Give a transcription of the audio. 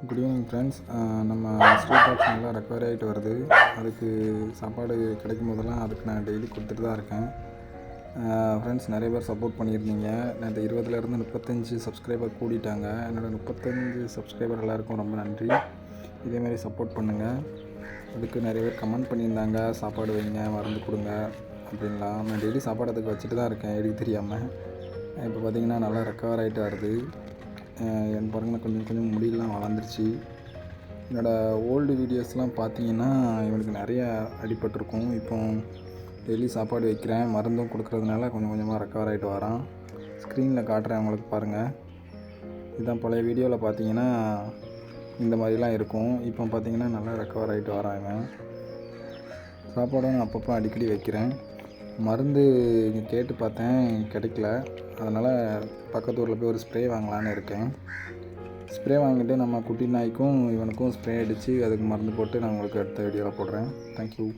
Good evening friends. நம்ம street dogs நல்லா recovery ஆகிட்டு வருது. அதுக்கு சாப்பாடு கிடைக்கும் போதெல்லாம் அதுக்கு நான் டெய்லி கொடுத்துட்டு தான் இருக்கேன். ஃப்ரெண்ட்ஸ், நிறைய பேர் சப்போர்ட் பண்ணியிருந்தீங்க. நேற்று 20லேருந்து 35 சப்ஸ்கிரைபர் கூடிட்டாங்க. என்னோடய 35 சப்ஸ்கிரைபர் எல்லாருக்கும் ரொம்ப நன்றி. இதேமாதிரி சப்போர்ட் பண்ணுங்கள். அதுக்கு நிறைய பேர் கமெண்ட் பண்ணியிருந்தாங்க, சாப்பாடு வைங்க, மருந்து கொடுங்க அப்படின்லாம். நான் டெய்லி சாப்பாடு அதுக்கு வச்சுட்டு தான் இருக்கேன், எடுக்க தெரியாமல். இப்போ பார்த்திங்கன்னா நல்லா ரெக்கவர் ஆகிட்டு வருது. என் பாருங்கள், கொஞ்சம் கொஞ்சம் முடியெல்லாம் வளர்ந்துருச்சு. என்னோடய ஓல்டு வீடியோஸ்லாம் பார்த்தீங்கன்னா இவனுக்கு நிறையா அடிபட்டிருக்கும். இப்போ டெய்லி சாப்பாடு வைக்கிறேன், மருந்தும் கொடுக்குறதுனால கொஞ்சம் கொஞ்சமாக ரெக்கவர் ஆகிட்டு வரான். ஸ்க்ரீனில் காட்டுறேன் அவங்களுக்கு பாருங்கள். இதுதான் பழைய வீடியோவில் பார்த்தீங்கன்னா இந்த மாதிரிலாம் இருக்கும். இப்போ பார்த்தீங்கன்னா நல்லா ரெக்கவர் ஆகிட்டு வராங்க. சாப்பாடும் அப்பப்போ அடிக்கடி வைக்கிறேன். மருந்து இங்கே கேட்டு பார்த்தேன், கிடைக்கல. அதனால் பக்கத்து ஊரில் போய் ஒரு ஸ்ப்ரே வாங்கலான்னு இருக்கேன். ஸ்ப்ரே வாங்கிட்டு நம்ம குட்டி நாய்க்கும் இவனுக்கும் ஸ்ப்ரே அடித்து அதுக்கு மருந்து போட்டு நான் உங்களுக்கு அடுத்த வீடியோவில் போடுறேன். தேங்க்யூ.